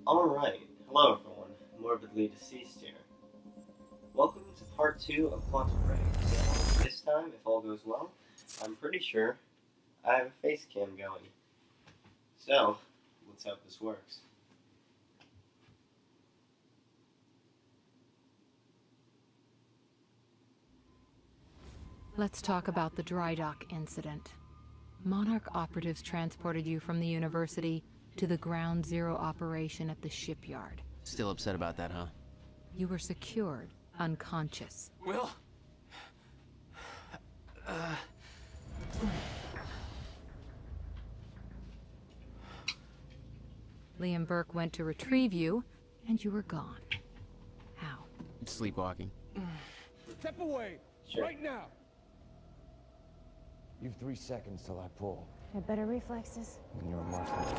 Alright, hello everyone, Morbidly Deceased here. Welcome to part 2 of Quantum Break. This time, if all goes well, I'm pretty sure I have a face cam going. So, let's hope this works. Let's talk about the dry dock incident. Monarch operatives transported you from the university to the Ground Zero operation at the shipyard. Still upset about that, huh? You were secured, unconscious. Will? Liam Burke went to retrieve you, and you were gone. How? Sleepwalking. Step away! Sure. Right now! You've 3 seconds till I pull. Have better reflexes. And you're a marksman.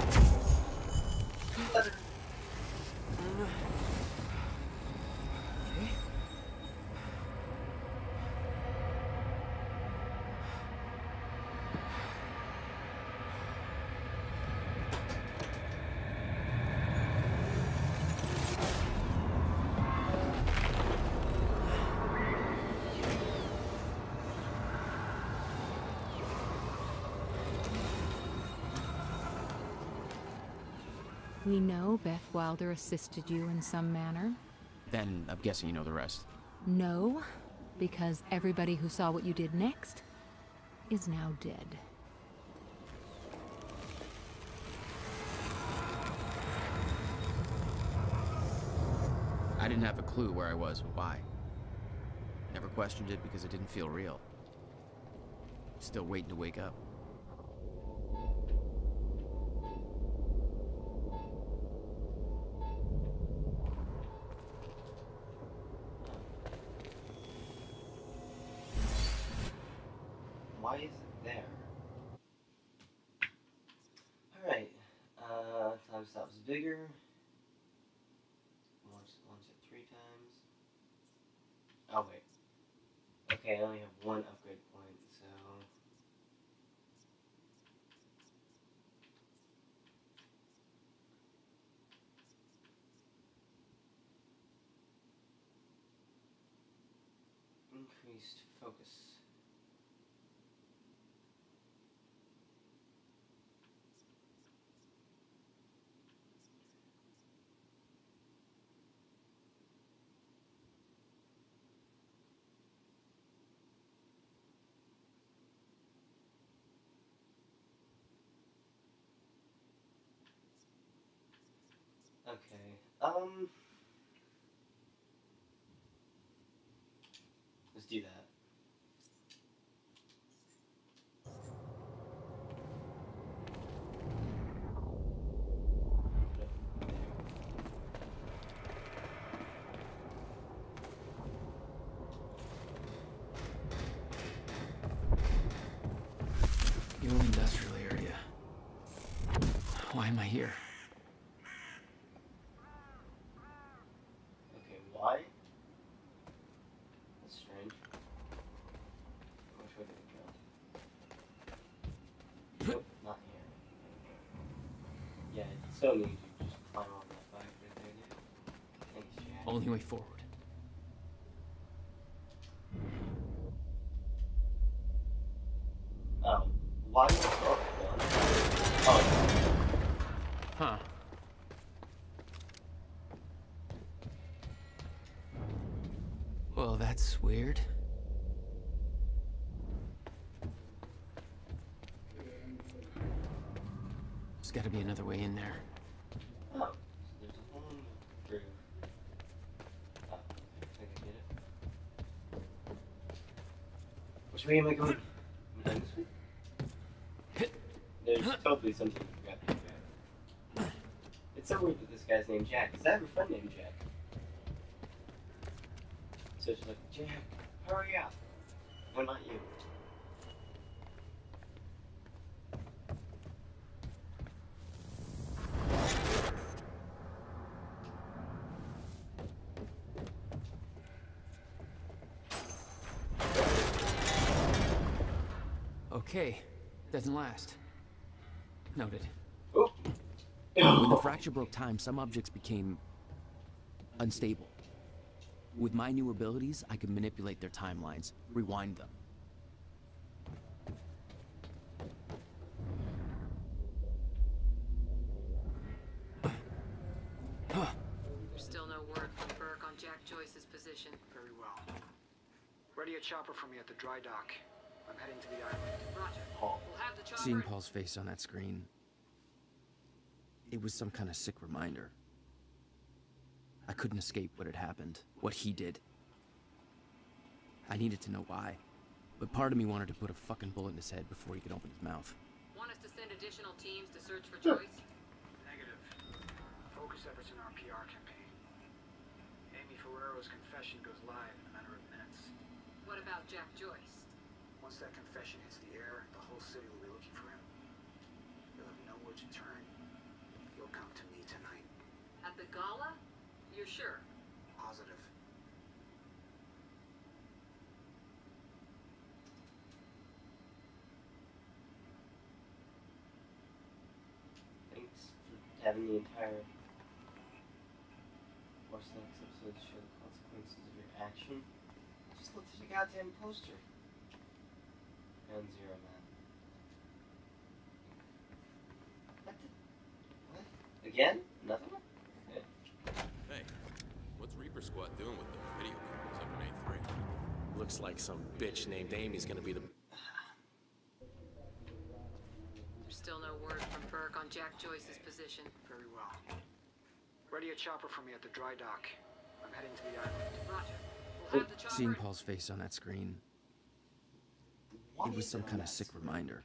We know Beth Wilder assisted you in some manner. Then I'm guessing you know the rest. No, because everybody who saw what you did next is now dead. I didn't have a clue where I was or why. Never questioned it because it didn't feel real. Still waiting to wake up. Why is it there? Alright, time stops bigger. Launch it 3 times. Oh wait. Okay, I only have 1 upgrade point, so... Increased focus. Okay, let's do that. New industrial area. Why am I here? Okay, why? That's strange. Which way did it go? Nope, not here. Yeah, it's so easy to just climb on that bike right there, dude. Thanks, Jack. Only way forward. Why is it done? Oh, Huh. Well, that's weird. There's gotta be another way in there. oh. So there's a whole new groove. Oh, I think I get it. Which way am I going? Am I going this way? There's totally something I forgot to do. It's so weird that this guy's named Jack, because I have a friend named Jack. So she's like, Jack, hurry up. Why not you? Okay, doesn't last. Noted. Oh! When the fracture broke time, some objects became unstable. With my new abilities, I could manipulate their timelines, rewind them. There's still no word from Burke on Jack Joyce's position. Very well. Ready a chopper for me at the dry dock. I'm heading to the island. Roger. Paul. We'll have the chopper. Seeing Paul's face on that screen, it was some kind of sick reminder. I couldn't escape what had happened, what he did. I needed to know why, but part of me wanted to put a fucking bullet in his head before he could open his mouth. Want us to send additional teams to search for Joyce? Negative. Focus efforts in our PR campaign. Amy Ferrero's confession goes live in a matter of minutes. What about Jack Joyce? Once that confession hits the air, the whole city will be looking for him. He'll have nowhere to turn. He'll come to me tonight. At the gala? You're sure? Positive. Thanks for having the entire Force Links episode to show the consequences of your action. Just look at the goddamn poster. Ground Zero, man. What? Again? Nothing? Okay. Hey, what's Reaper Squad doing with those video cameras up in A3? Looks like some bitch named Amy's gonna be the... There's still no word from Burke on Jack Joyce's position. Very well. Ready a chopper for me at the dry dock. I'm heading to the island. Roger. We'll have the chopper. Seeing Paul's face on that screen, it was some kind of sick reminder.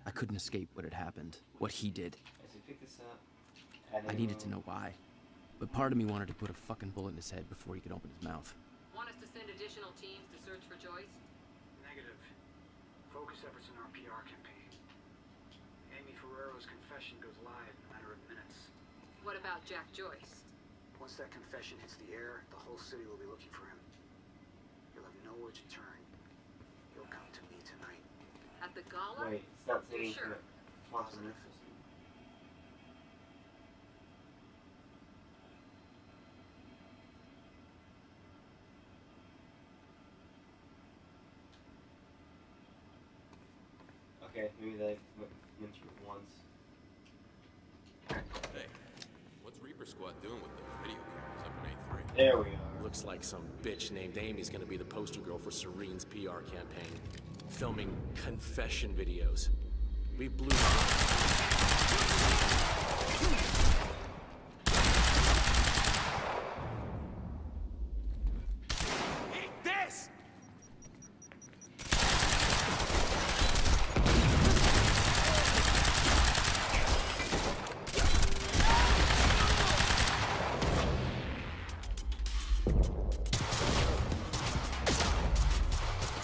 I couldn't escape what had happened, what he did. As we pick this up, I needed to know why, but part of me wanted to put a fucking bullet in his head before he could open his mouth. Want us to send additional teams to search for Joyce? Negative. Focus efforts in our PR campaign. Amy Ferrero's confession goes live in a matter of minutes. What about Jack Joyce? Once that confession hits the air, the whole city will be looking for him. He'll have nowhere to turn. He'll come to me tonight. At the gala? Wait, it's not You're saying sure? Quantum Positive. Rift. Okay, maybe they went through it once. Hey, what's Reaper Squad doing with those video cameras up in A3? There we are. Looks like some bitch named Amy's gonna be the poster girl for Serene's PR campaign. Filming confession videos. We blew... Eat this!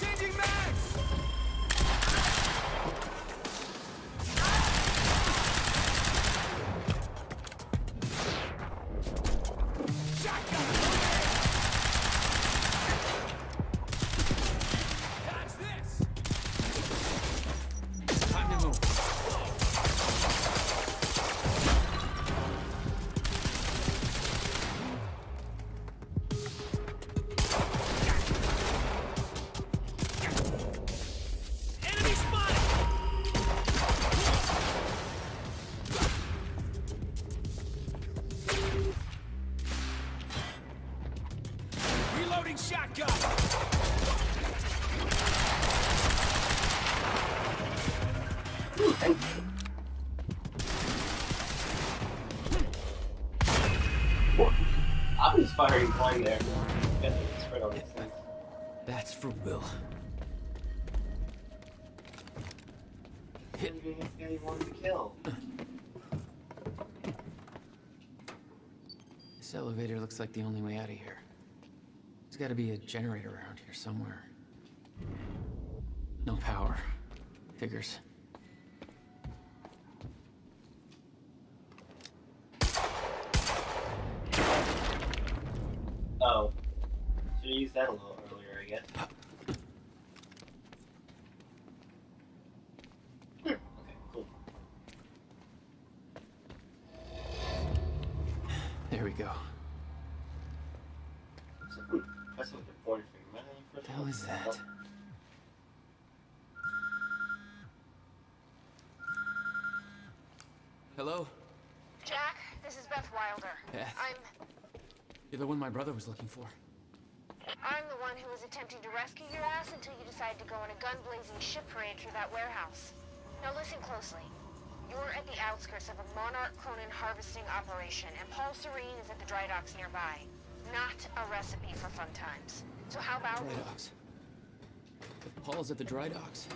Changing mags! Catch this! Time to move. Enemy spotted! Reloading shotgun! I was firing blind there. Got to spread all these things. That's for Will. Hit me against the guy you wanted to kill. This elevator looks like the only way out of here. There's gotta be a generator around here somewhere. No power. Figures. Oh. Should've used that a little earlier, I guess. Okay, cool. There we go. Someone pressing with their pointer finger. Am I the only What the person hell who is can that? help? Hello? Jack, this is Beth Wilder. Beth. I'm You're the one my brother was looking for. the one who was attempting to rescue your ass until you decided to go on a gun-blazing shit parade through that warehouse. Now listen closely. You're at the outskirts of a Monarch Cronin harvesting operation, and Paul Serene is at the dry docks nearby. Not a recipe for fun times. So how about... Dry docks. If Paul's at the dry docks,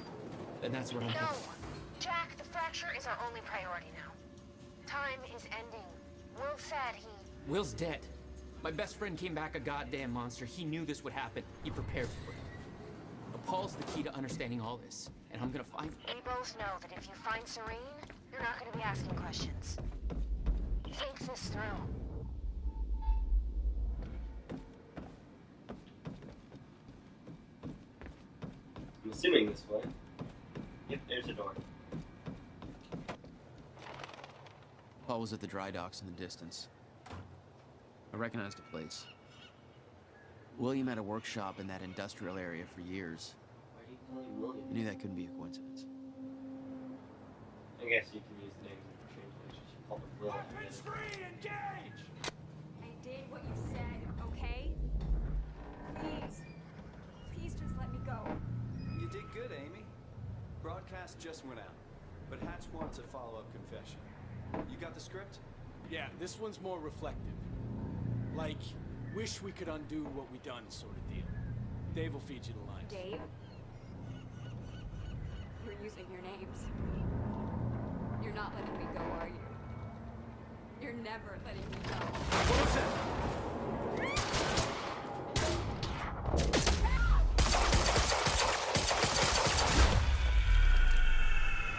then that's where I'm No! headed. Jack, the fracture is our only priority now. Time is ending. Will said he... Will's dead. My best friend came back a goddamn monster. He knew this would happen. He prepared for it. But Paul's the key to understanding all this, and I'm gonna find him. We both know that if you find Serene, you're not going to be asking questions. Think this through. I'm assuming this way. Yep, there's a door. Paul was at the dry docks in the distance. I recognized the place. William had a workshop in that industrial area for years. Why are you calling William? I knew that couldn't be a coincidence. I guess you can use names in translation. You call him Will. Weapons free, engage! I did what you said, okay? Please. Please just let me go. You did good, Amy. Broadcast just went out, but Hatch wants a follow-up confession. You got the script? Yeah, this one's more reflective. Like, wish we could undo what we done sort of deal. Dave will feed you the lines. Dave? You're using your names. You're not letting me go, are you? You're never letting me go. What was that?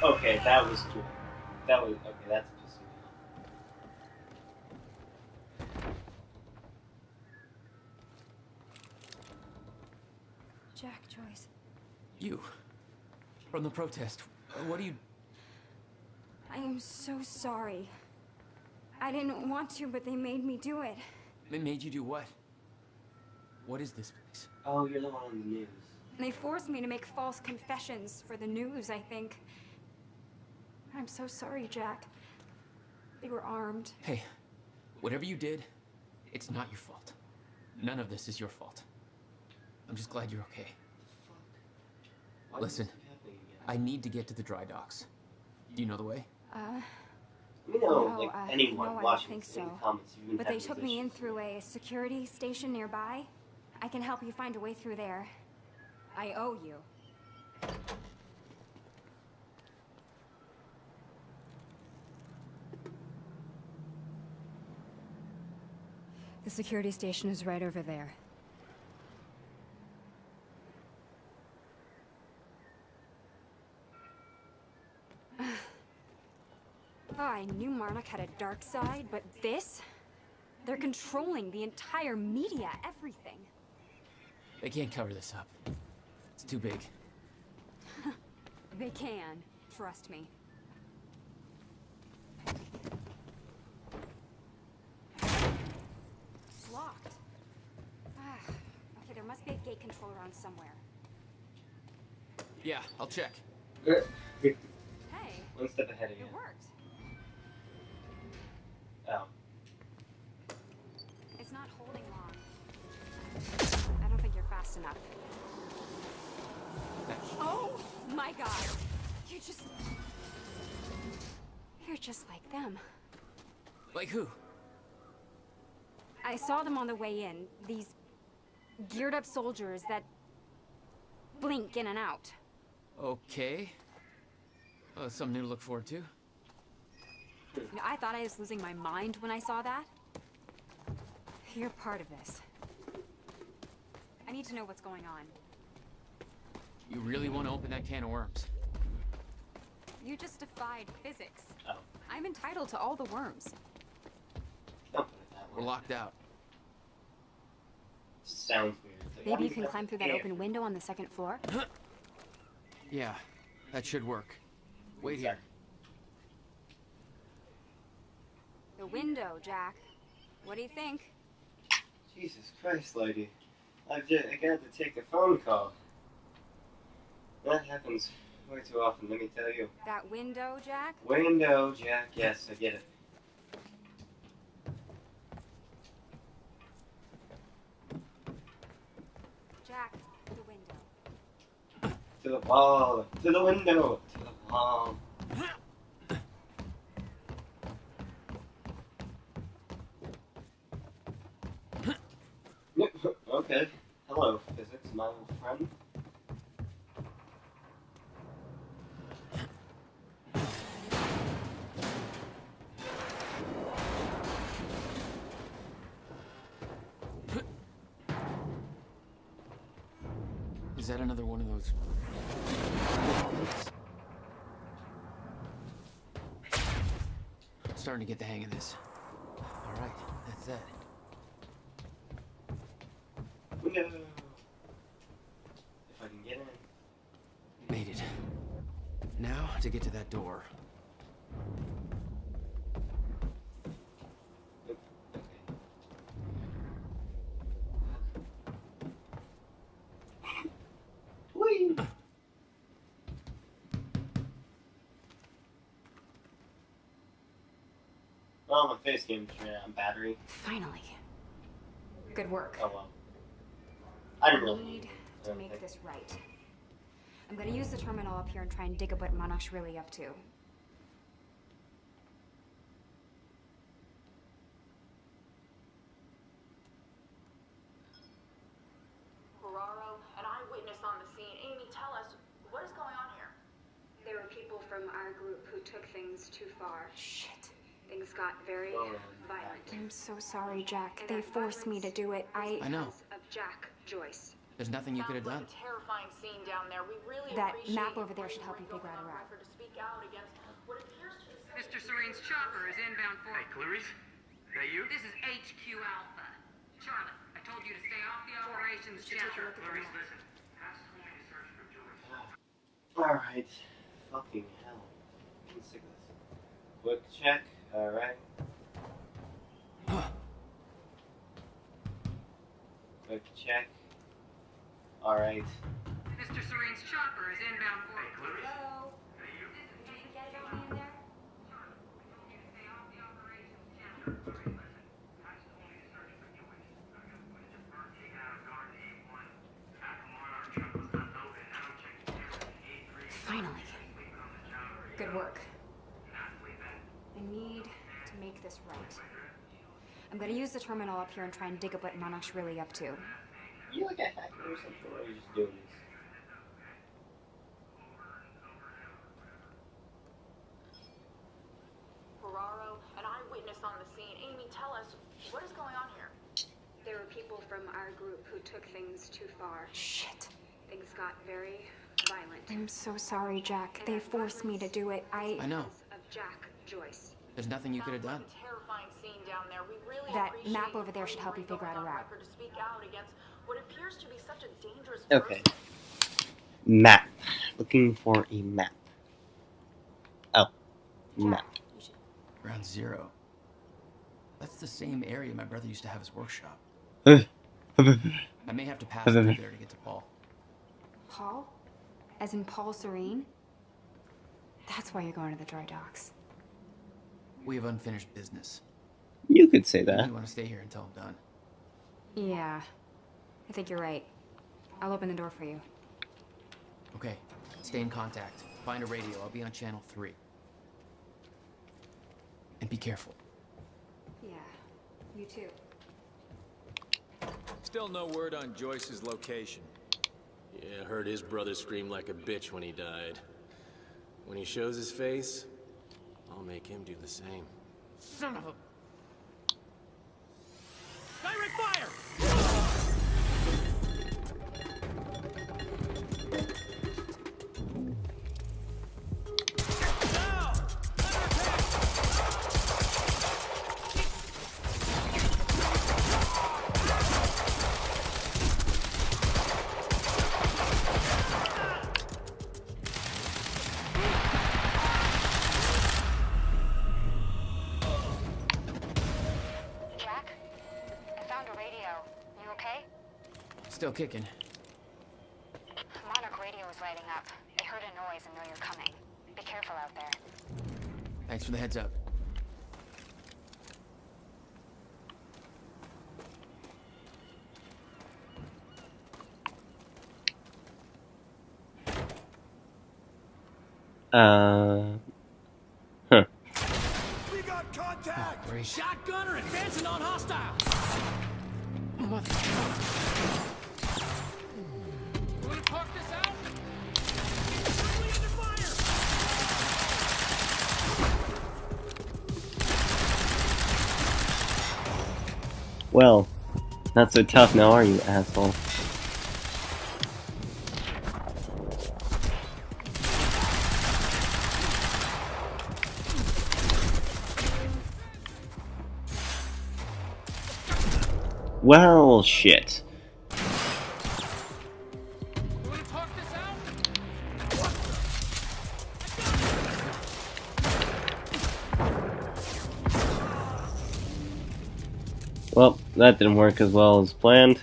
Okay, that was cute. That was okay. That's just. Jack Joyce. You. From the protest. What do you... I am so sorry. I didn't want to, but they made me do it. They made you do what? What is this place? Oh, you're the one on the news. They forced me to make false confessions for the news, I think. I'm so sorry, Jack. They were armed. Hey, whatever you did, it's not your fault. None of this is your fault. I'm just glad you're okay. Why Listen, does this keep happening again? I need to get to the dry docks. Do you know the way? We know, No, like no, anyone I don't watching think this in the so. comments, you But they took me in through a security station nearby. I can help you find a way through there. I owe you. The security station is right over there. I knew Monarch had a dark side, but this? They're controlling the entire media, everything. They can't cover this up. It's too big. They can, trust me. It's locked. Okay, there must be a gate control around somewhere. Yeah, I'll check. Hey, One step ahead of you. it worked. Oh. It's not holding long. I don't think you're fast enough. Oh my god! You're just like them. Like who? I saw them on the way in. These geared up soldiers that blink in and out. Okay. Something new to look forward to. You know, I thought I was losing my mind when I saw that. You're part of this. I need to know what's going on. You really want to open that can of worms? You just defied physics. Oh. I'm entitled to all the worms. Don't put it that We're way. locked out. Sounds weird. It's like, why Maybe you do can have climb to through that care? open window on the second floor. Yeah, that should work. Wait here. The window, Jack. What do you think? Jesus Christ, lady. I got to take a phone call. That happens way too often, let me tell you. That window, Jack? Window, Jack. Yes, I get it. Jack, the window. To the wall. To the window. To the wall. Okay. Hello, physics, my old friend. Is that another one of those? I'm starting to get the hang of this. All right, that's that. Window. If I can get in. Made it. Now to get to that door. Whee! Oh, my face game's on battery. Finally. Good work. Oh well. I I don't really need to make Okay. this right. I'm gonna use the terminal up here and try and dig up what Monarch's really up to. Ferraro, an eyewitness on the scene. Amy, tell us, what is going on here? There were people from our group who took things too far. Shit. Things got very Oh, violent. I'm so sorry, Jack. They forced me to do it. I know. Of Jack Joyce. There's nothing you could have Sounds done. like a terrifying scene down there. We really That appreciate map you over there should help you going figure out a on route. record to speak out against what appears to be Mr. Serene's chopper is inbound for... Hey, Clarice? That you? This is HQ Alpha. Charlotte, I told you to stay off the operations channel. Clarice, listen. Pat's told me to search for Joyce. Alright. Fucking hell. I'm sick of this. Quick check. Alright. Quick check. Alright. Mr. Serene's chopper is inbound for... Hey, Clarice? Hello? That you? Did you get anything in there? Charlotte, I told you to stay off the operations channel. Clarice, listen. Pat's told me to search for Joyce. When it's first taken out of guard A1, Pat and Monarch truck was left open. Now I'm checking cameras. A3. Finally. Sleeping on the job. Good work. Not sleeping. I need to make this right. I'm gonna use the terminal up here and try and dig up what Monarch's really up to. You like a hacker or something, or are you just doing this? Ferraro, an eyewitness on the scene. Amy, tell us, what is going on here? There were people from our group who took things too far. Shit. Things got very violent. I'm so sorry, Jack. They forced me to do it. I know. Of Jack Joyce. There's nothing you could have done. Sounds like a terrifying scene down there. We really That appreciate map you over there should help you going figure out a on route. record to speak out against what appears to be such a dangerous Okay. person. Map. Looking for a map. Oh. Map. You should... Ground Zero. That's the same area my brother used to have his workshop. I may have to pass through there to get to Paul. Paul? As in Paul Serene? That's why you're going to the dry docks. We have unfinished business. You could say I that. really want to stay here until I'm done. Yeah. I think you're right. I'll open the door for you. Okay, stay in contact. Find a radio. I'll be on channel 3. And be careful. Yeah. You too. Still no word on Joyce's location. Yeah, heard his brother scream like a bitch when he died. When he shows his face, I'll make him do the same. Son of a... Direct fire! Jack? Leo. You okay? Still kicking. Monarch radio is lighting up. They heard a noise and know you're coming. Be careful out there. Thanks for the heads up. Huh. We got contact! Great. Shotgunner advancing on hostile! Mother. You wanna talk this out? Well, not so tough now, are you, asshole? Well, shit. You wanna talk this out? Well, that didn't work as well as planned.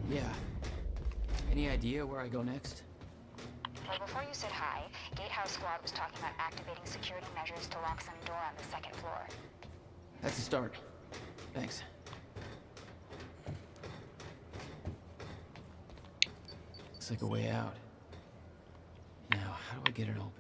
Yeah. Any idea where I go next? Well, before you said hi, Gatehouse Squad was talking about activating security measures to lock some door on the second floor. That's a start. Thanks. Looks like a way out. Now, how do I get it open?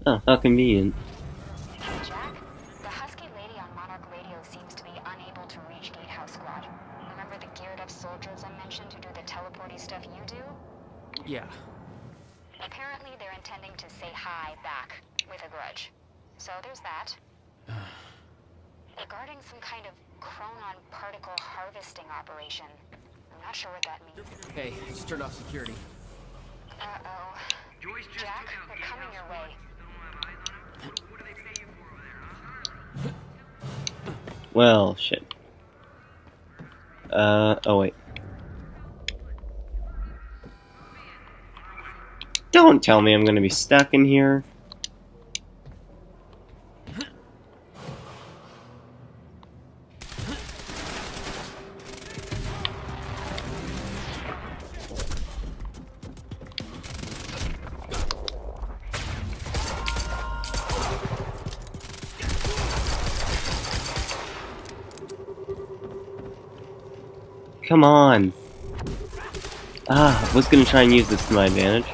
Oh, how convenient. Jack, the husky lady on Monarch Radio seems to be unable to reach Gatehouse Squad. Remember the geared-up soldiers I mentioned who do the teleporty stuff you do? Yeah. Apparently they're intending to say hi back, with a grudge. So there's that. Regarding some kind of chronon particle harvesting operation, I'm not sure what that means. Hey, I just turned off security. Uh-oh. Joyce just Jack, took out they're coming your way. Still don't have eyes on him? What do they pay you for over there, huh? Well, shit. Oh wait. Don't tell me I'm gonna be stuck in here. Come on. I was gonna try and use this to my advantage.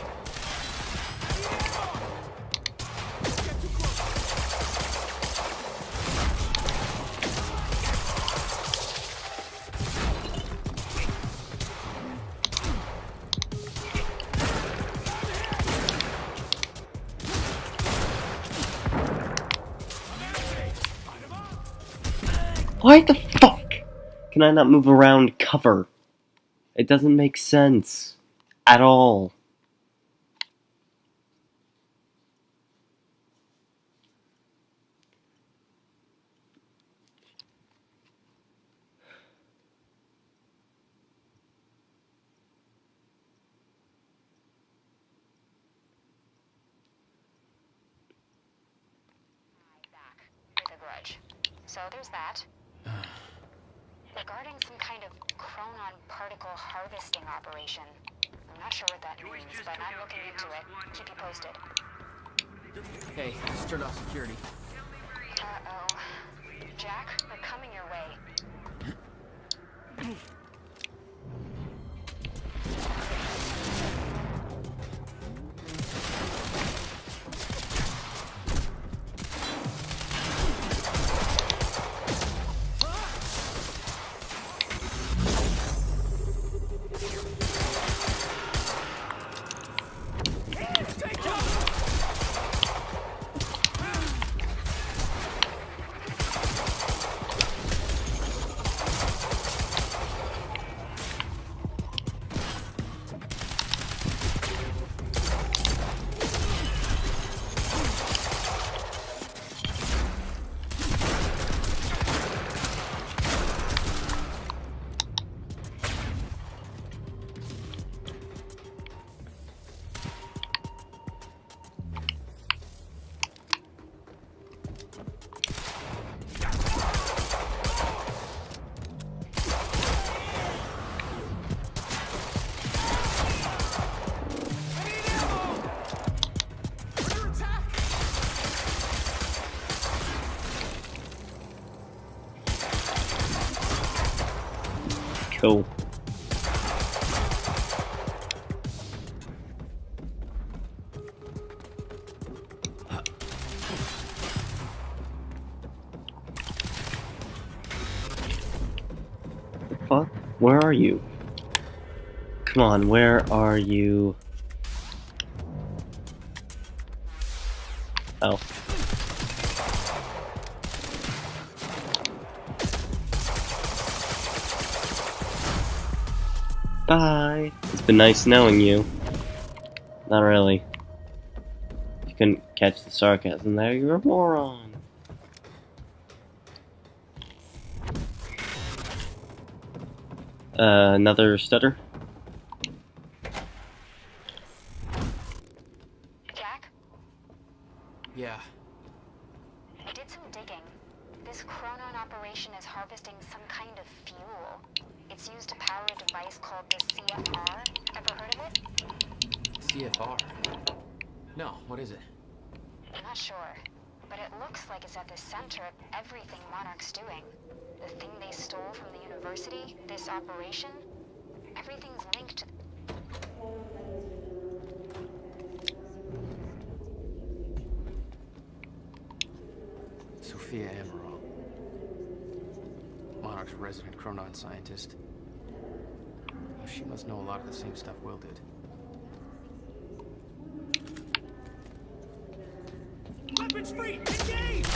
Why the fuck can I not move around cover? It doesn't make sense at all. Back with a grudge. So there's that. Regarding some kind of chronon particle harvesting operation. I'm not sure what that means, but I'm looking into it. Keep you posted. Hey, I just turned off security. Uh-oh. Jack, they're coming your way. Cool. The fuck? Where are you? Come on, where are you? Oh. Bye. It's been nice knowing you. Not really. You couldn't catch the sarcasm there, you're a moron. Another stutter? Jack? Yeah. I did some digging. This chronon operation is harvesting some kind of fuel. It's used to power a device called the CFR. Ever heard of it? CFR? No, what is it? I'm not sure, but it looks like it's at the center of everything Monarch's doing. The thing they stole from the university, this operation, everything's linked to... Sophia Amaral. Monarch's resident chronon scientist. She must know a lot of the same stuff Will did. Weapons free! Engage!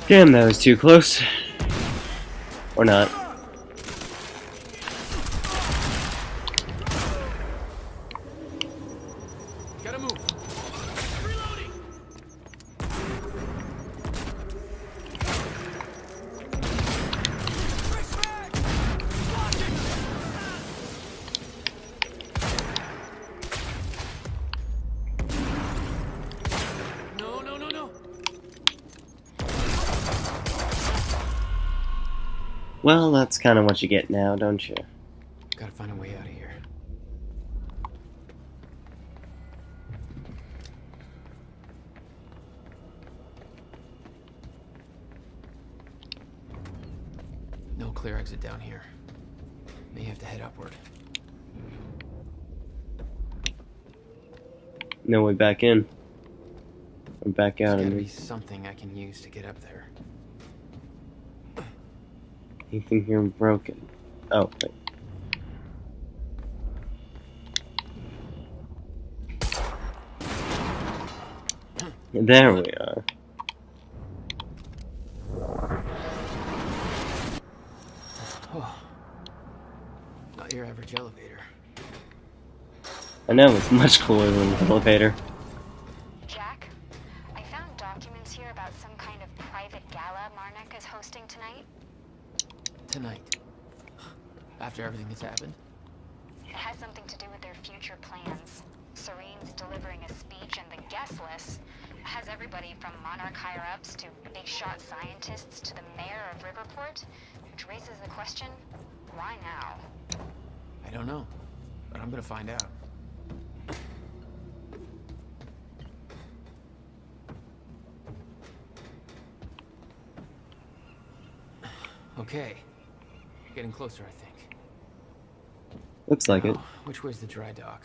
Damn, that was too close. Or not. Gotta move. Reloading. No, no, no, no. Well, that's kind of what you get now, don't you? Gotta find a way out of here. No clear exit down here. May have to head upward. No way back in. Or back out. There's I gotta mean. be something I can use to get up there. Anything here broken? Oh, wait. There we are. Oh. Not your average elevator. I know, it's much cooler than the elevator. Jack, I found documents here about some kind of private gala Marnek is hosting tonight. Tonight. After everything that's happened. It has something to do with their future plans. Serene's delivering a speech, and the guest list has everybody from Monarch higher-ups to big-shot scientists to the mayor of Riverport, which raises the question, why now? I don't know, but I'm gonna find out. Okay. Getting closer, I think. Looks like it. Oh, which way's the dry dock?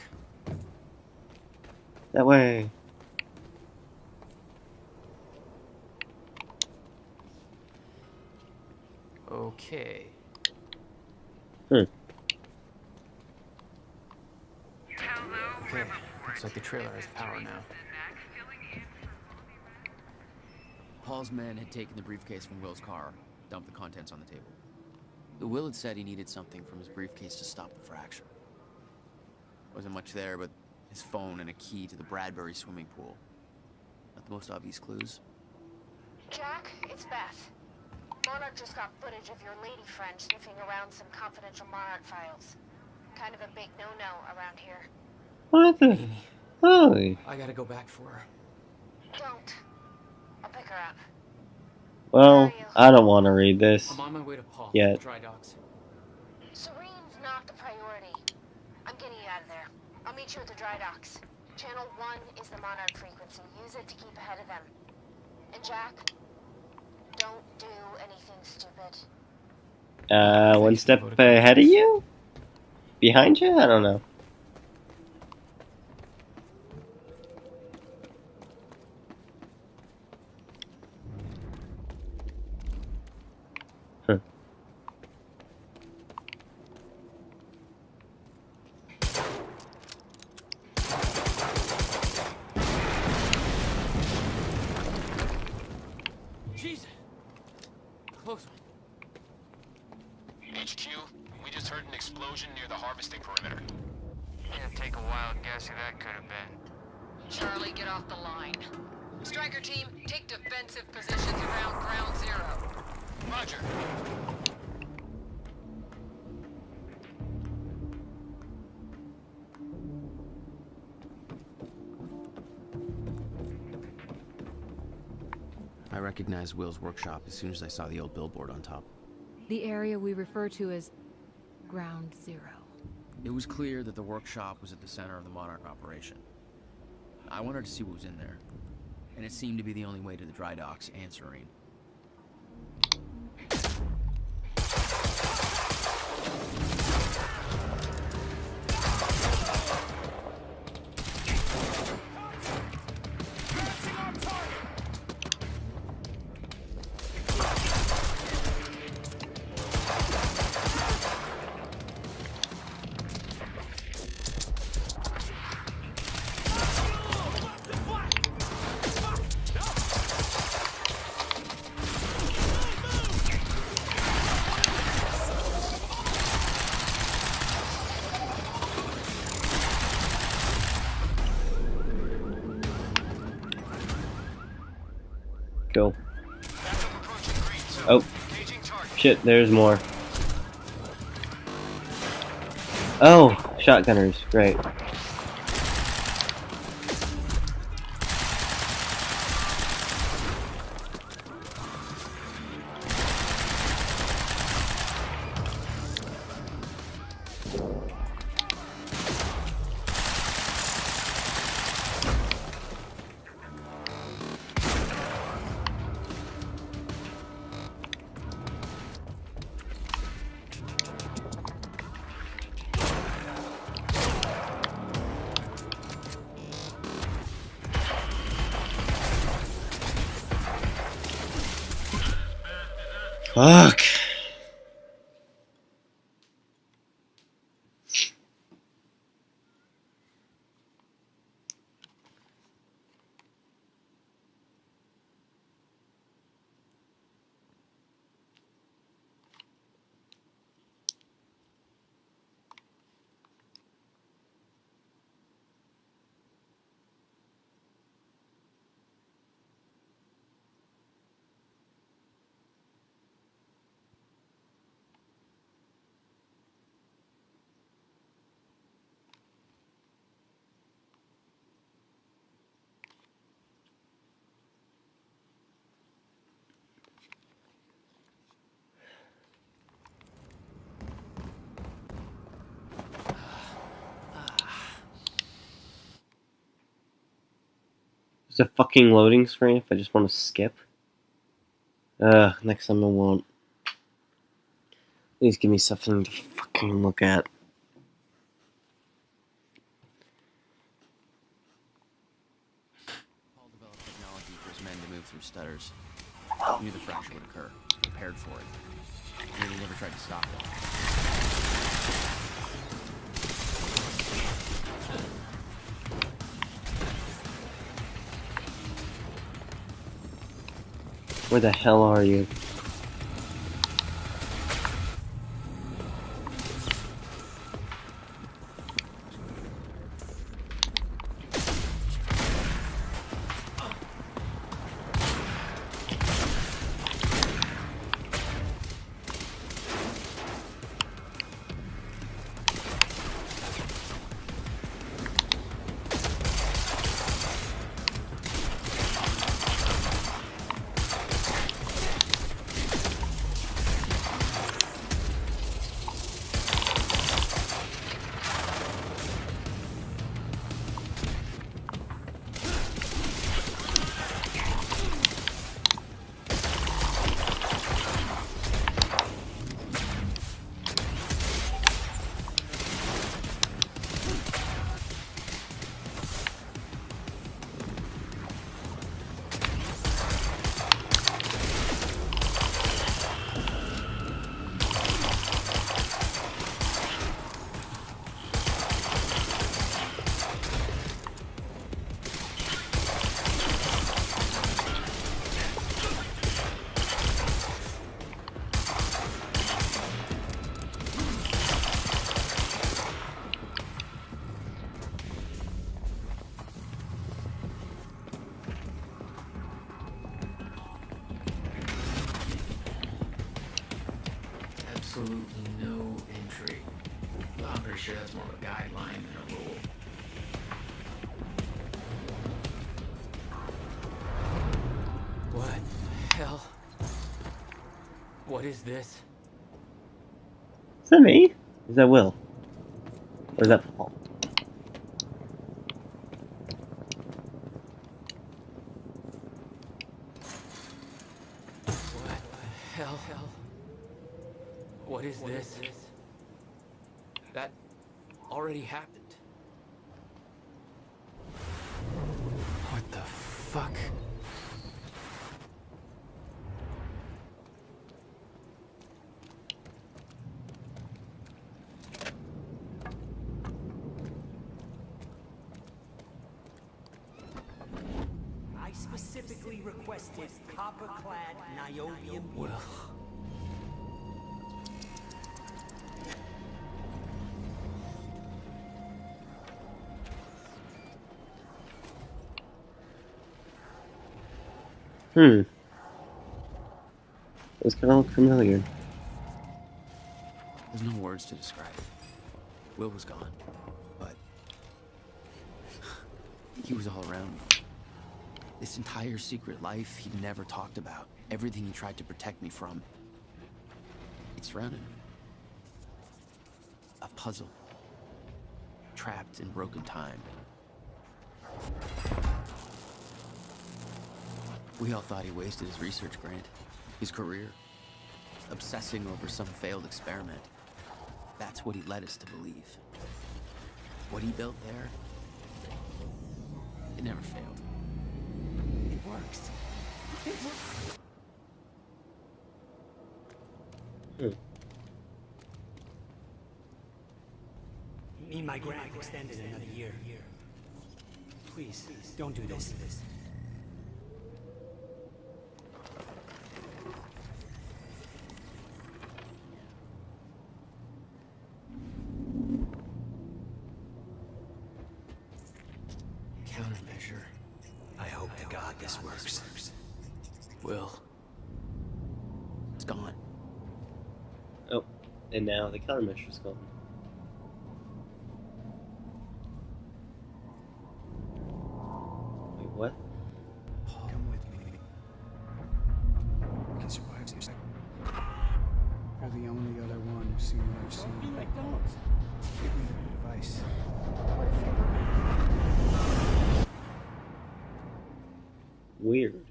That way. Okay. Hmm. Okay, looks like the trailer has power now. Paul's men had taken the briefcase from Will's car, dumped the contents on the table. The Will had said he needed something from his briefcase to stop the fracture. Wasn't much there, but his phone and a key to the Bradbury swimming pool. Not the most obvious clues. Jack, it's Beth. Monarch just got footage of your lady friend sniffing around some confidential Monarch files. Kind of a big no-no around here. What the? Holy. I gotta go back for her. Don't. I'll pick her up. Well, I don't want to read this I'm on my way to Paul. yet. Dry docks. Serene's not the priority. I'm getting you out of there. I'll meet you at the dry docks. Channel 1 is the Monarch frequency. Use it to keep ahead of them. And Jack, don't do anything stupid. One step ahead of you? Behind you? I don't know. Huh. Jesus. Close one. HQ, we just heard an explosion near the harvesting perimeter. Can't take a wild guess who that could have been. Charlie, get off the line. Striker team, take defensive positions around ground zero. Roger. I recognized Will's workshop as soon as I saw the old billboard on top. The area we refer to as Ground Zero. It was clear that the workshop was at the center of the Monarch operation. I wanted to see what was in there, and it seemed to be the only way to the dry docks and Serene. Cool. Oh. Shit, there's more. Oh, shotgunners. Great. Fuck. There's a fucking loading screen if I just want to skip. Next time I won't. Please give me something to fucking look at. Paul developed technology for his men to move through stutters. He knew the fracture would occur, prepared for it. And he never tried to stop it. Where the hell are you? Absolutely no entry. I'm pretty sure that's more of a guideline than a rule. What the hell? What is this? Is that me? Is that Will? Or is that Paul? What the hell? What is this? That already happened. What the fuck? I specifically requested copper-clad niobium. Well. Those kind of look familiar. There's no words to describe it. Will was gone, but he was all around me. This entire secret life he'd never talked about, everything he tried to protect me from, it surrounded me. A puzzle, trapped in broken time. We all thought he wasted his research grant, his career, obsessing over some failed experiment. That's what he led us to believe. What he built there, it never failed. It works. It works. Need my grant extended another year. Please, don't do this. Countermeasure. I hope to God this works. Will. It's gone. Oh, and now the countermeasure's gone. Wait, what? Come with me. We can survive some second. You're the only other one who's seen what I've seen. Give me the device. Weird.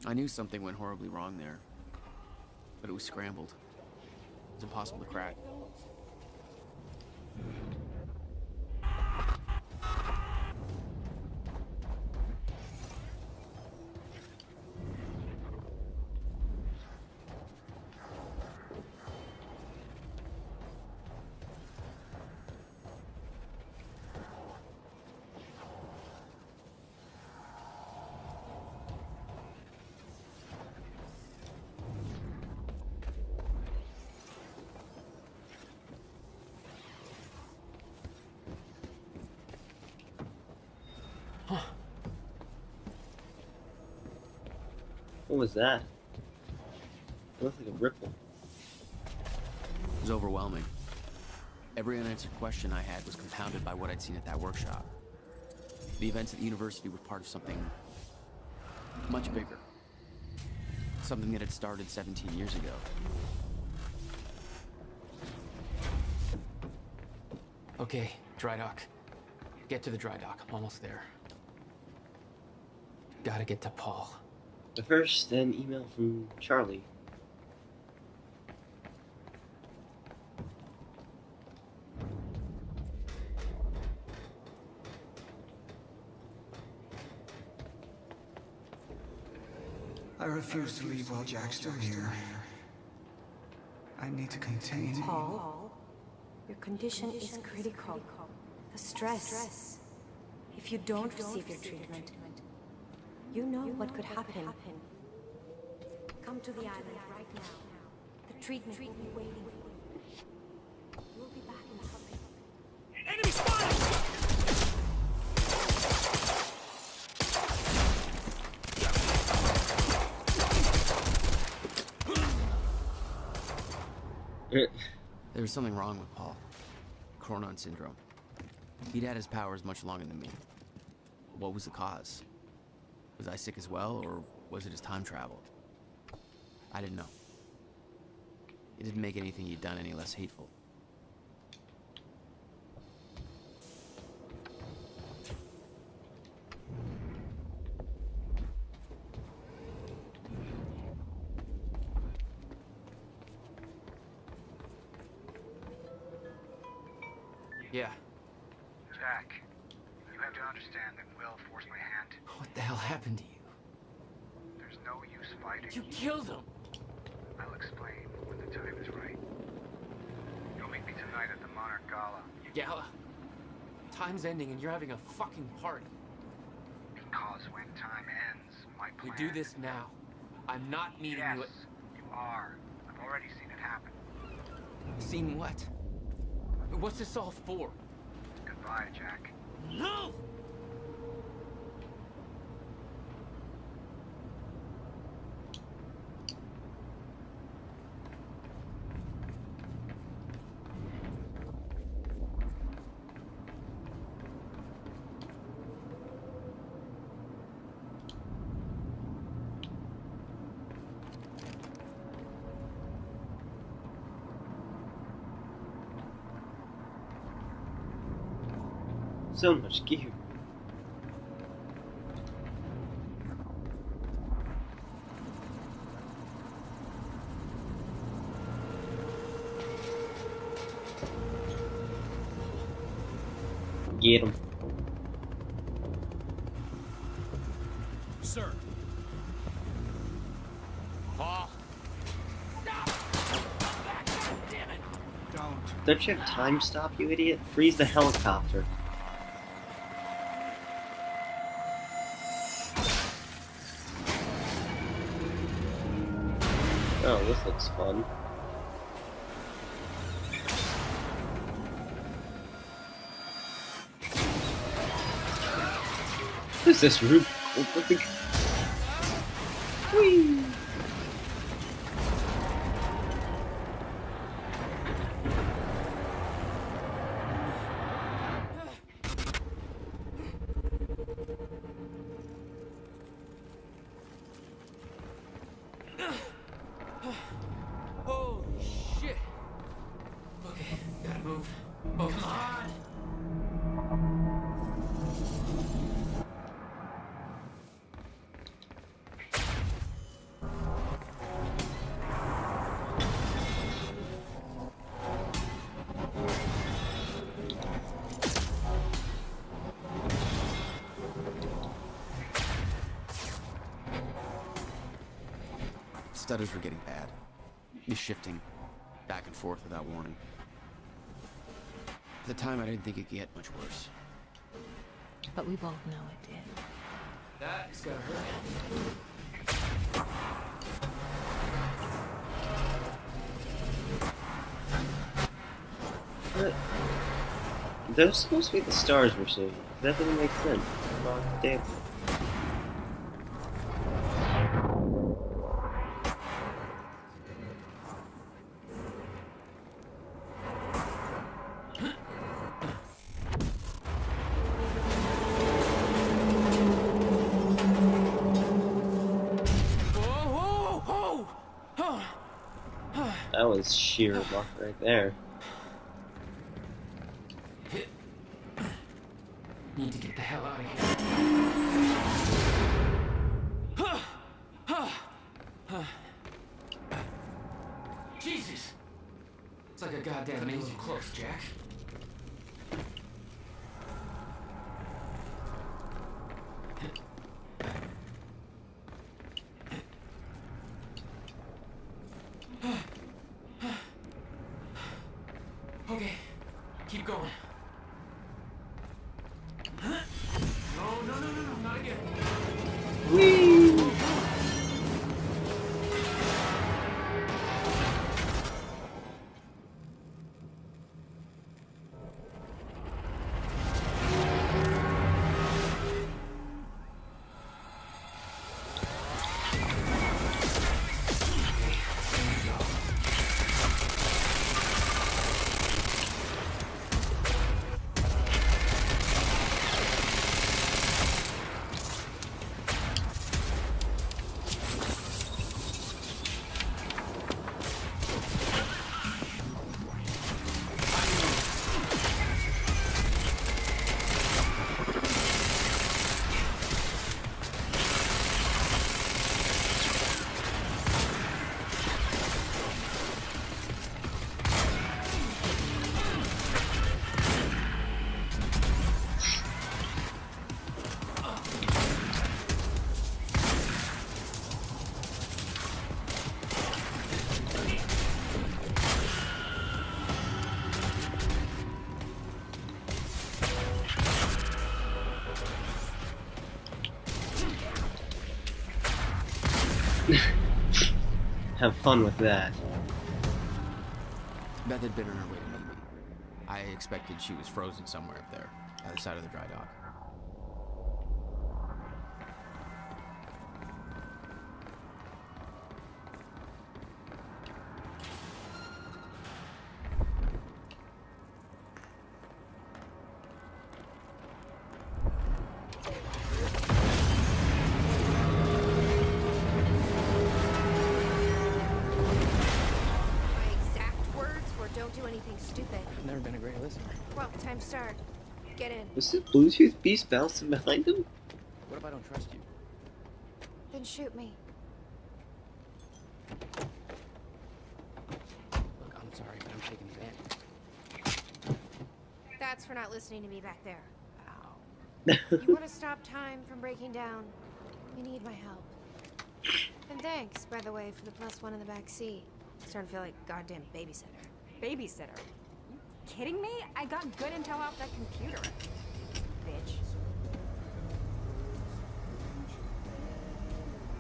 I knew something went horribly wrong there, but it was scrambled. It was impossible to crack. What was that? It looked like a ripple. It was overwhelming. Every unanswered question I had was compounded by what I'd seen at that workshop. The events at the university were part of something much bigger. Something that had started 17 years ago. Okay, dry dock. Get to the dry dock. I'm almost there. Gotta get to Paul. But first, an email from Charlie. I refuse to leave while Jack's still here. I need to contain. Paul, your condition is critical. The stress. If you don't receive your treatment, you know what could happen. Come to the island right now. The treatment will be waiting for you. You'll be back in a couple. Enemy spotted! There was something wrong with Paul. Chronon syndrome. He'd had his powers much longer than me. What was the cause? Was I sick as well, or was it his time travel? I didn't know. It didn't make anything he'd done any less hateful. Yeah. Jack, you have to understand that Will forced my hand. What the hell happened to you? There's no use fighting. You killed him! I'll explain when the time is right. You'll meet me tonight at the Monarch Gala. Gala? Time's ending and you're having a fucking party. Because when time ends, my plan... We do this now. I'm not meeting Yes, you at... you are. I've already seen it happen. Seen what? What's this all for? Goodbye, Jack. No! So much gear. Get him. Sir. Paul. Don't you have time stop, you idiot? Freeze the helicopter. Oh, this looks fun. What is this roof? What the... Whee! Holy shit. Okay, gotta move. Oh, come on. Stutters were getting bad. He's shifting back and forth without warning. At the time, I didn't think it could get much worse. But we both know it did. That's gotta hurt. What? Those supposed to be the stars we're seeing. That doesn't make sense. Oh, damn. That was sheer luck right there. Need to get the hell out of here. Jesus! It's like a goddamn amazing close, Jack. Okay, keep going. No, not again. Whee! Have fun with that. Beth had been on her way to meet me. I expected she was frozen somewhere up there, by the side of the dry dock. Get in. Was this Bluetooth beast bouncing behind him? What if I don't trust you? Then shoot me. Look, I'm sorry, but I'm taking the van. That's for not listening to me back there. You want to stop time from breaking down? You need my help. And thanks, by the way, for the +1 in the back seat. Starting to feel like a goddamn babysitter. Babysitter? You kidding me? I got good intel off that computer. Bitch.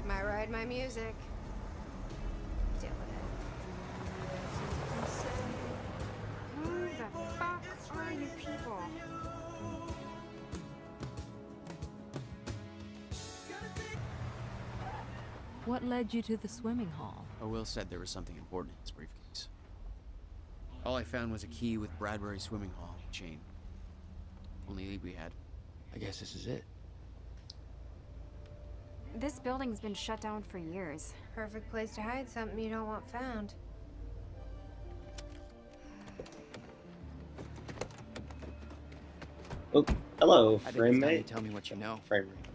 My ride, my music. Deal with it. Who the fuck are you people? What led you to the swimming hall? Oh, Will said there was something important in his briefcase. All I found was a key with Bradbury Swimming Hall chain. Only lead we had. I guess this is it. This building's been shut down for years. Perfect place to hide something you don't want found. Oh, hello, I think frame it's time you mate. tell me what you know. Frame rate.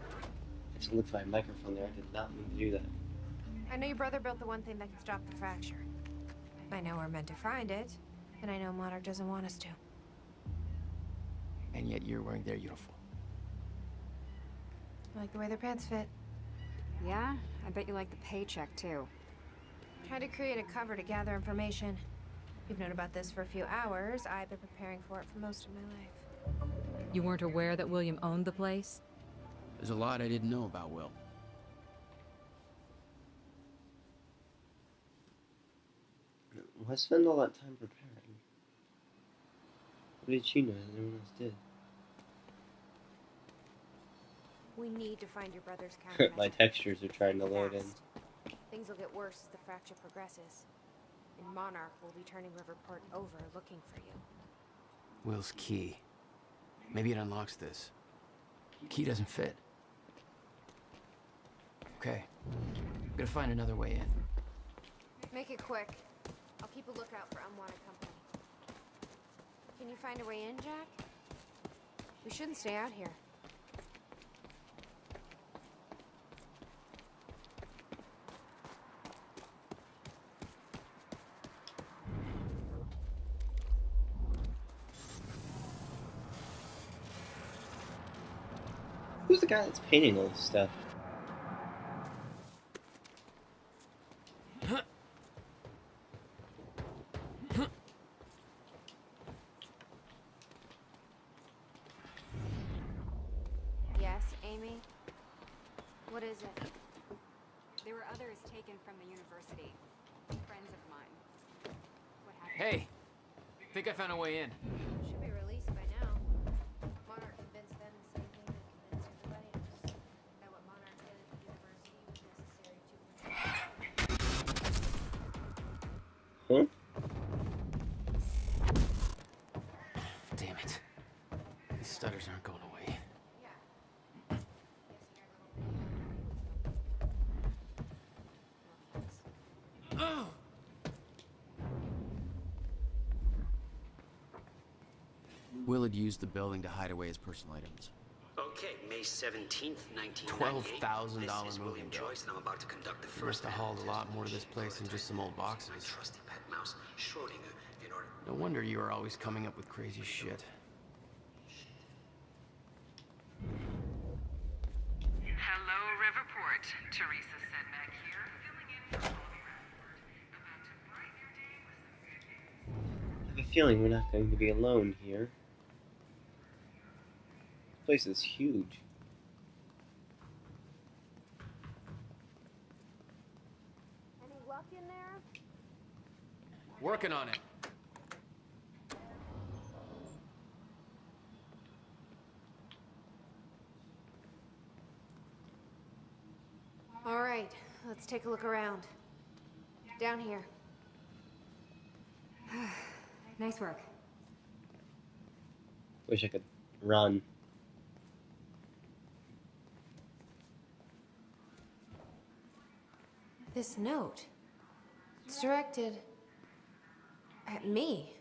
I just looked at my microphone there. I did not mean to do that. I know your brother built the one thing that can stop the fracture. I know we're meant to find it, and I know Monarch doesn't want us to. And yet you're wearing their uniform. I like the way their pants fit. Yeah? I bet you like the paycheck, too. Tried to create a cover to gather information. You've known about this for a few hours. I've been preparing for it for most of my life. You weren't aware that William owned the place? There's a lot I didn't know about Will. Why spend all that time preparing? What did she know that no one else did? We need to find your brother's countermeasure. My textures are trying to load in. Fast. Things will get worse as the fracture progresses. And Monarch will be turning Riverport over looking for you. Will's key. Maybe it unlocks this. Key doesn't fit. Okay. I'm gonna find another way in. Make it quick. I'll keep a lookout for unwanted company. Can you find a way in, Jack? We shouldn't stay out here. Who's the guy that's painting all this stuff? Yes, Amy? What is it? There were others taken from the university. Friends of mine. What happened? Hey! Think I found a way in. Should be released by now. Monarch convinced them the same thing that convinced everybody else. That what Monarch did at the university was necessary to... Huh? Damn it. These stutters aren't going away. Will had used the building to hide away his personal items. Okay, May 17th, 1998. $12,000 This is moving William bill. Joyce, and I'm about to conduct the He first must have hauled a lot more to this place than just some old boxes. my trusty pet mouse, Schrodinger, in order... No wonder you were always coming up with crazy shit. Hello, Riverport. Teresa Sedmak here, filling in for Bobby Radford. About to brighten your day with some good news. I have a feeling we're not going to be alone here. This place is huge. Any luck in there? Working on it. All right, let's take a look around. Down here. Nice work. Wish I could run. This note. It's directed at me.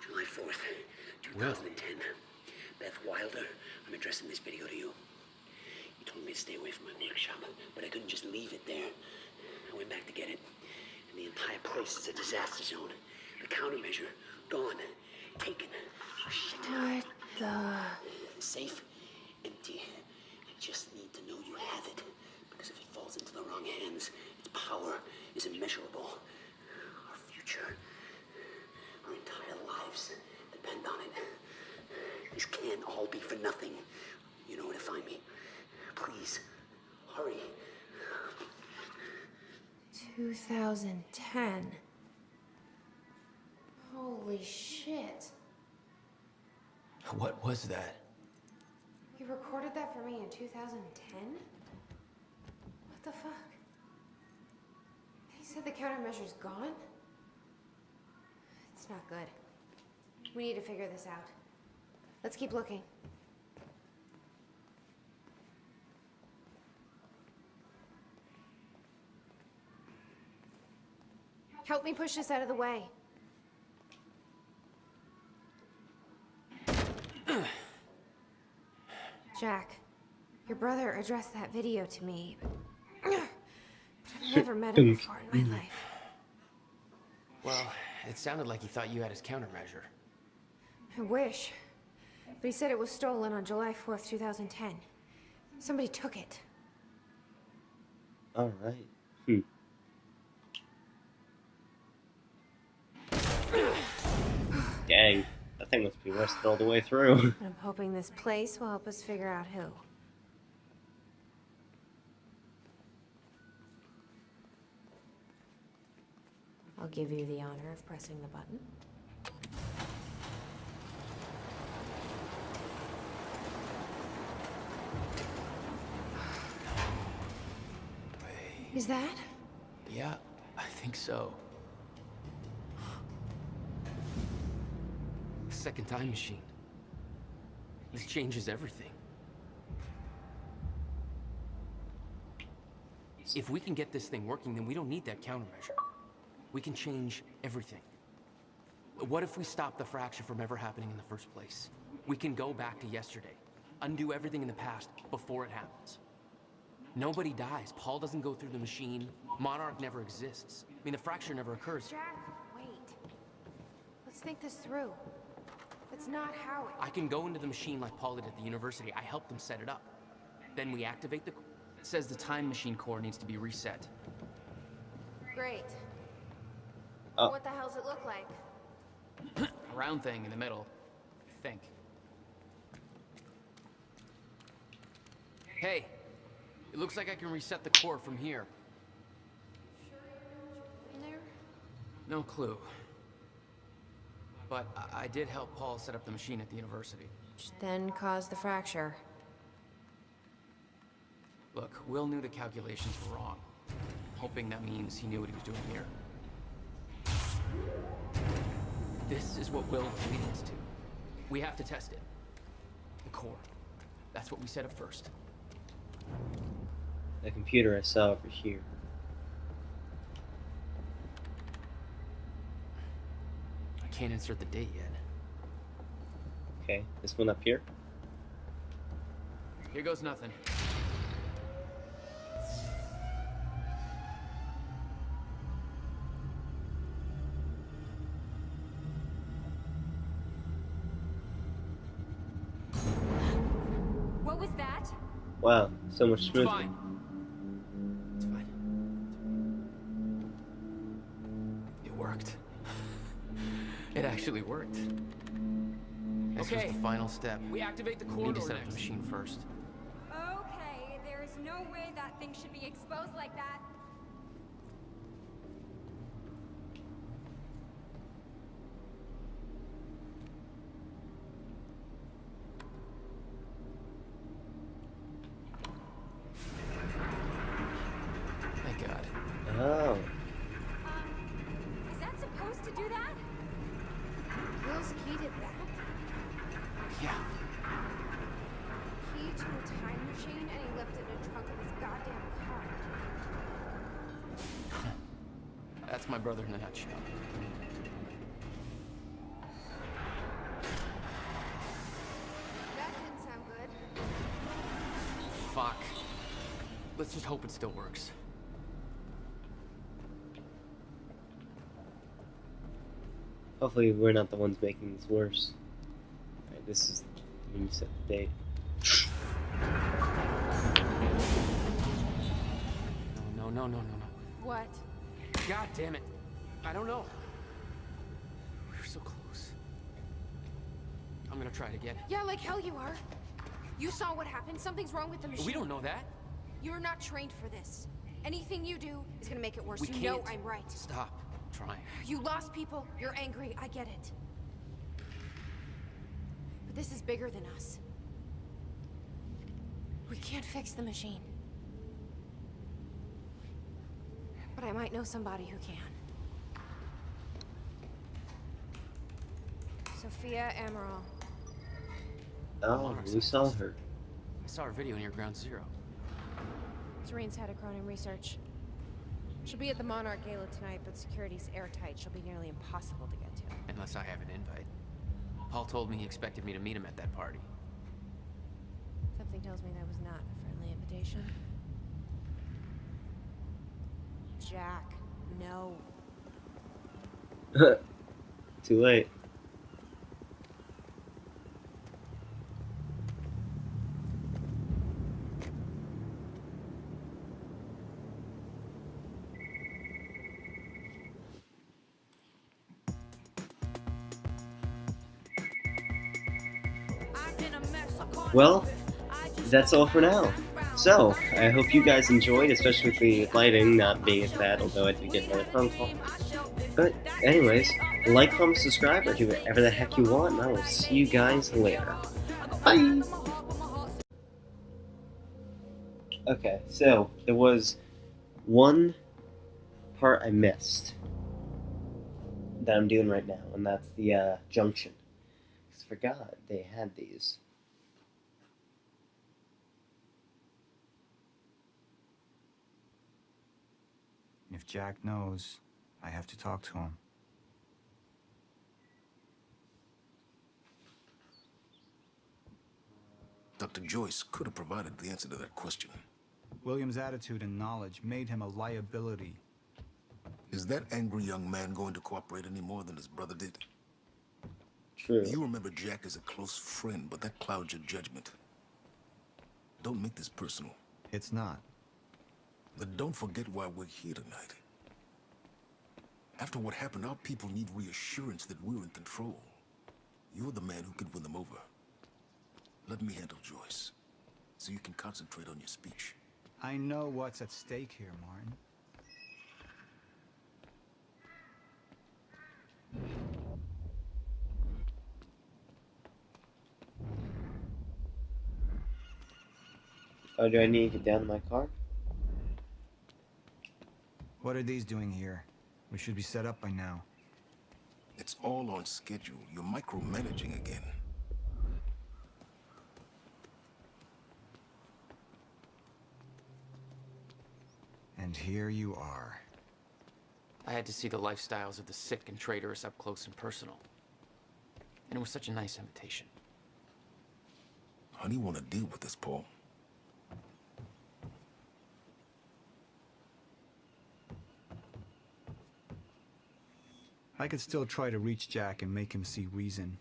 July 4th, 2010. Beth Wilder, I'm addressing this video to you. You told me to stay away from my workshop, but I couldn't just leave it there. I went back to get it, and the entire place is a disaster zone. The countermeasure, gone, taken. Oh, shit. What the? The safe, empty. You just need to know you have it, because if it falls into the wrong hands, its power is immeasurable. Our future, our entire lives depend on it. This can't all be for nothing. You know where to find me. Please, hurry. 2010. Holy shit. What was that? You recorded that for me in 2010? What the fuck? He said the countermeasure's gone? It's not good. We need to figure this out. Let's keep looking. Help me push this out of the way. Jack, your brother addressed that video to me, but I've never met him before in my life. Well, it sounded like he thought you had his countermeasure. I wish. But he said it was stolen on July 4th, 2010. Somebody took it. Alright. Dang. That thing must be rusted all the way through. I'm hoping this place will help us figure out who. I'll give you the honor of pressing the button. Is that? Yeah, I think so. Second time machine. This changes everything. If we can get this thing working, then we don't need that countermeasure. We can change everything. What if we stop the fracture from ever happening in the first place? We can go back to yesterday, undo everything in the past before it happens. Nobody dies. Paul doesn't go through the machine. Monarch never exists. I mean, the fracture never occurs. Jack, wait. Let's think this through. That's not how it... I can go into the machine like Paul did at the university. I helped them set it up. Then we activate the... It says the time machine core needs to be reset. Great. Oh. What the hell's it look like? A round thing in the middle, I think. Hey, it looks like I can reset the core from here. In there? No clue. But I did help Paul set up the machine at the university. Which then caused the fracture. Look, Will knew the calculations were wrong. Hoping that means he knew what he was doing here. This is what Will was leading us to. We have to test it. The core. That's what we set up first. The computer I saw over here. I can't insert the date yet. Okay, this one up here. Here goes nothing. What was that? Wow, so much smoothly. Fine. It's fine. It worked. It actually worked. This was the final step. We activate the We corridor need to set up the next. machine first. Okay, there is no way that thing should be exposed like that. Thank God. Oh. Is that supposed to do that? Will's key did that? Yeah. Key to a time machine and he left it in the trunk of his goddamn car. That's my brother in a nutshell. Let's just hope it still works. Hopefully we're not the ones making this worse. Alright, this is when you set the date. No. What? God damn it. I don't know. We were so close. I'm gonna try it again. Yeah, like hell you are. You saw what happened. Something's wrong with the machine. We don't know that. You're not trained for this. Anything you do is gonna make it worse. We You know can't. I'm right. Stop trying. You lost people. You're angry. I get it. But this is bigger than us. We can't fix the machine. But I might know somebody who can. Sophia Amaral. Oh, we saw her. I saw her video near Ground Zero. Serene's head of Cronin Research. She'll be at the Monarch Gala tonight, but security's airtight. She'll be nearly impossible to get to. Unless I have an invite. Paul told me he expected me to meet him at that party. Something tells me that was not a friendly invitation. Jack, no. Too late. Well, that's all for now. So, I hope you guys enjoyed, especially with the lighting not being as bad, although I did get another phone call. But, anyways, like, comment, subscribe, or do whatever the heck you want, and I will see you guys later. Bye! Okay, so, there was one part I missed that I'm doing right now, and that's the junction. I forgot they had these. If Jack knows, I have to talk to him. Dr. Joyce could have provided the answer to that question. William's attitude and knowledge made him a liability. Is that angry young man going to cooperate any more than his brother did? True. You remember Jack as a close friend, but that clouds your judgment. Don't make this personal. It's not. But don't forget why we're here tonight. After what happened, our people need reassurance that we're in control. You're the man who could win them over. Let me handle Joyce, so you can concentrate on your speech. I know what's at stake here, Martin. Oh, do I need to get down to my car? What are these doing here? We should be set up by now. It's all on schedule. You're micromanaging again. And here you are. I had to see the lifestyles of the sick and traitorous up close and personal. And it was such a nice invitation. How do you want to deal with this, Paul? I could still try to reach Jack and make him see reason.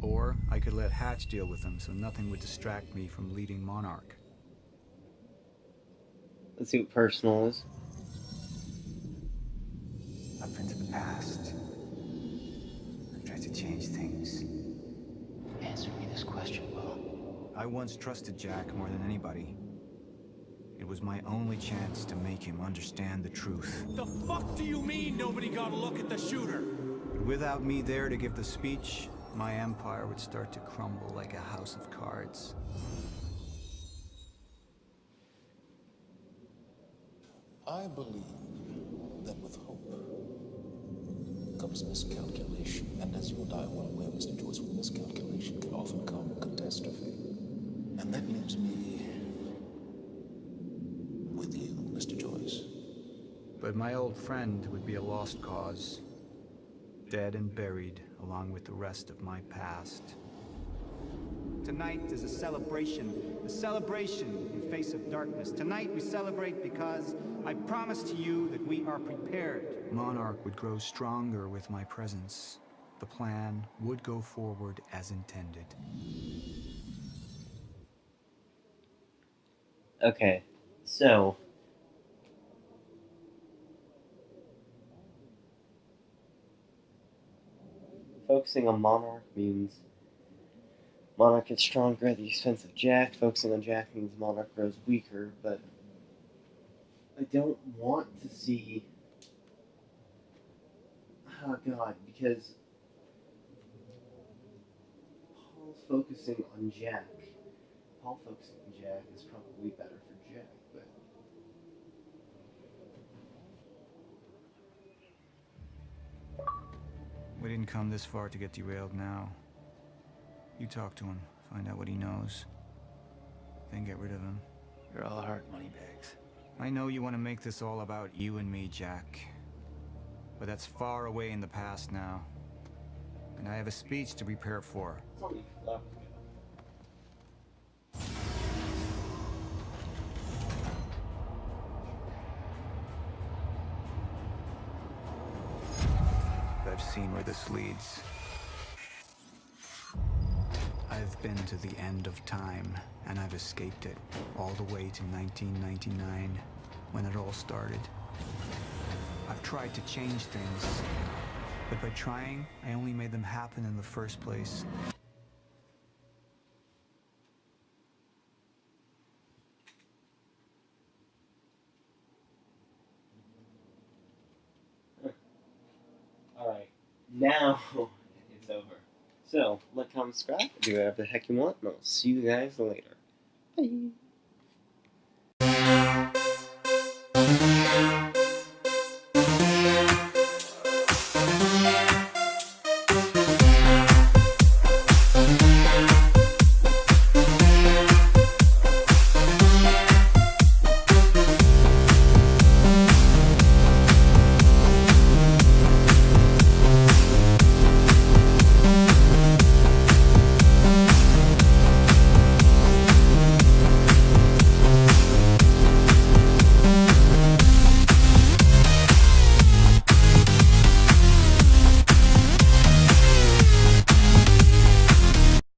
Or I could let Hatch deal with him so nothing would distract me from leading Monarch. Let's see what personal is. I've been to the past. I've tried to change things. Answer me this question, Will. I once trusted Jack more than anybody. It was my only chance to make him understand the truth. The fuck do you mean nobody got a look at the shooter? But without me there to give the speech, my empire would start to crumble like a house of cards. I believe that with hope comes miscalculation, and as you and I are well aware, Mr. Joyce, with miscalculation can often come catastrophe. And that leaves me with you, Mr. Joyce. But my old friend would be a lost cause, dead and buried along with the rest of my past. Tonight is a celebration in face of darkness. Tonight we celebrate because I promise to you that we are prepared. Monarch would grow stronger with my presence. The plan would go forward as intended. Okay, so focusing on Monarch means Monarch gets stronger at the expense of Jack. Focusing on Jack means Monarch grows weaker, but I don't want to see... Oh god, because Paul's focusing on Jack. Paul focusing on Jack is probably better for Jack, but... We didn't come this far to get derailed now. You talk to him, find out what he knows, then get rid of him. You're all heart, Moneybags. I know you want to make this all about you and me, Jack. But that's far away in the past now. And I have a speech to prepare for. It's only left. I've seen where this leads. I've been to the end of time, and I've escaped it, all the way to 1999, when it all started. I've tried to change things, but by trying, I only made them happen in the first place. Alright, now it's over. So, like, comment, subscribe, do whatever the heck you want, and I'll see you guys later. Bye!